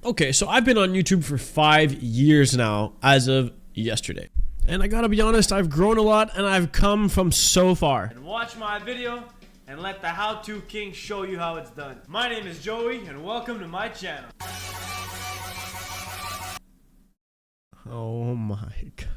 Okay, so I've been on YouTube for 5 years now as of yesterday. And I gotta be honest, I've grown a lot and I've come from so far. And watch my video and let the how-to king show you how it's done. My name is Joey and welcome to my channel. Oh my god.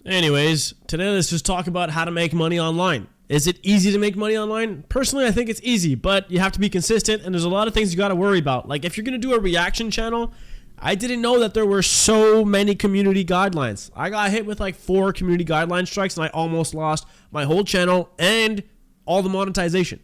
Anyways, today let's just talk about how to make money online. Is it easy to make money online? Personally, I think it's easy, but you have to be consistent and there's a lot of things you gotta worry about. Like if you're gonna do a reaction channel, I didn't know that there were so many community guidelines. I got hit with like 4 community guideline strikes and I almost lost my whole channel and all the monetization.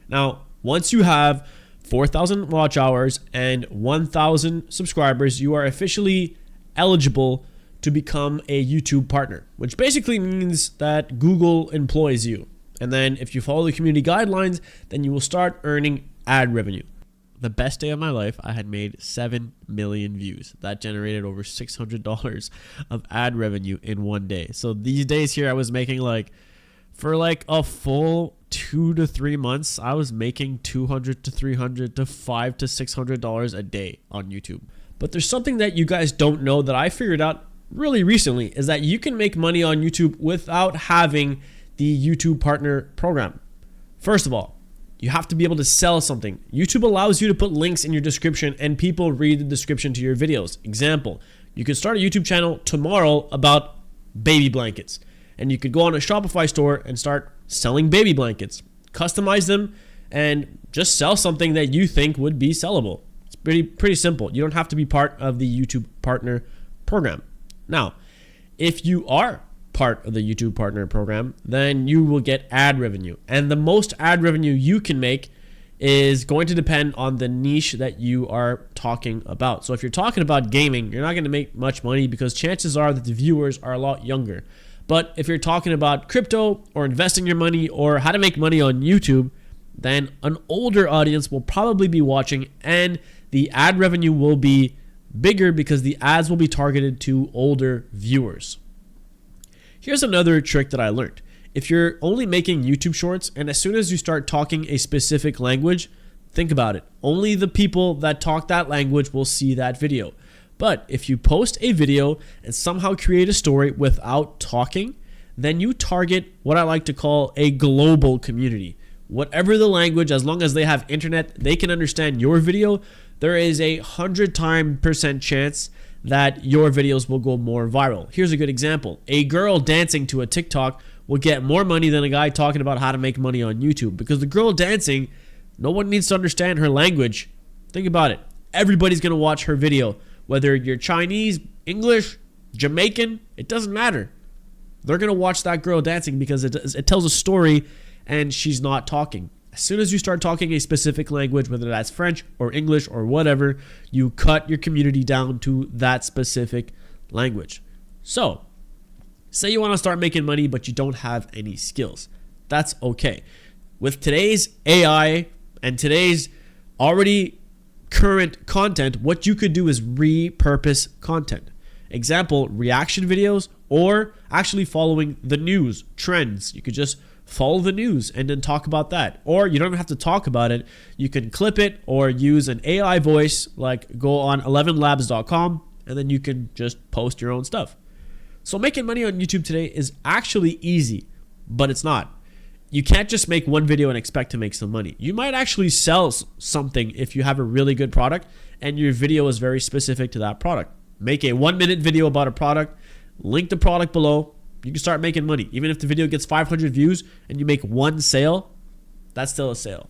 Now, once you have 4,000 watch hours and 1,000 subscribers, you are officially eligible to become a YouTube partner, which basically means that Google employs you. And then if you follow the community guidelines, then you will start earning ad revenue. The best day of my life, I had made 7 million views. That generated over $600 of ad revenue in one day. So these days here, I was making for a full 2 to 3 months, I was making $200 to $300 to $500 to $600 a day on YouTube. But there's something that you guys don't know that I figured out really recently, is that you can make money on YouTube without having the YouTube partner program. First of all, you have to be able to sell something. YouTube allows you to put links in your description and people read the description to your videos. Example, you could start a YouTube channel tomorrow about baby blankets, and you could go on a Shopify store and start selling baby blankets, customize them, and just sell something that you think would be sellable. It's pretty simple. You don't have to be part of the YouTube partner program. Now, if you are part of the YouTube partner program, then you will get ad revenue. And the most ad revenue you can make is going to depend on the niche that you are talking about. So if you're talking about gaming, you're not going to make much money because chances are that the viewers are a lot younger. But if you're talking about crypto or investing your money or how to make money on YouTube, then an older audience will probably be watching and the ad revenue will be bigger because the ads will be targeted to older viewers. Here's another trick that I learned. If you're only making YouTube shorts and as soon as you start talking a specific language, think about it. Only the people that talk that language will see that video. But if you post a video and somehow create a story without talking, then you target what I like to call a global community. Whatever the language, as long as they have internet, they can understand your video. There is a 100% chance that your videos will go more viral. Here's a good example. A girl dancing to a TikTok will get more money than a guy talking about how to make money on YouTube, because the girl dancing, no one needs to understand her language. Think about it. Everybody's going to watch her video. Whether you're Chinese, English, Jamaican, it doesn't matter. They're going to watch that girl dancing because it tells a story and she's not talking. As soon as you start talking a specific language, whether that's French or English or whatever, you cut your community down to that specific language. So, say you want to start making money, but you don't have any skills. That's okay. With today's AI and today's already current content, what you could do is repurpose content. Example, reaction videos or actually following the news, trends. You could just follow the news and then talk about that. Or you don't have to talk about it. You can clip it or use an AI voice, like go on 11labs.com and then you can just post your own stuff. So making money on YouTube today is actually easy, but it's not. You can't just make one video and expect to make some money. You might actually sell something if you have a really good product and your video is very specific to that product. Make a 1-minute video about a product, link the product below. You can start making money. Even if the video gets 500 views and you make one sale, that's still a sale.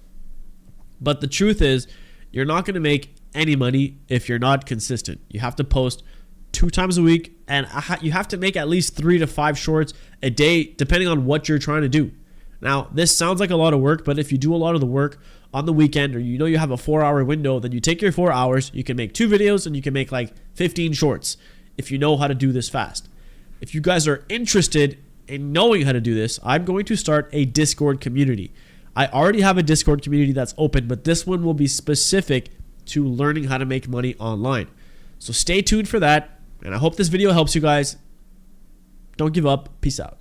But the truth is, you're not going to make any money if you're not consistent. You have to post 2 times a week and you have to make at least 3 to 5 shorts a day, depending on what you're trying to do. Now, this sounds like a lot of work, but if you do a lot of the work on the weekend, or you have a 4-hour window, then you take your 4 hours, you can make 2 videos and you can make 15 shorts if you know how to do this fast. If you guys are interested in knowing how to do this, I'm going to start a Discord community. I already have a Discord community that's open, but this one will be specific to learning how to make money online. So stay tuned for that, and I hope this video helps you guys. Don't give up. Peace out.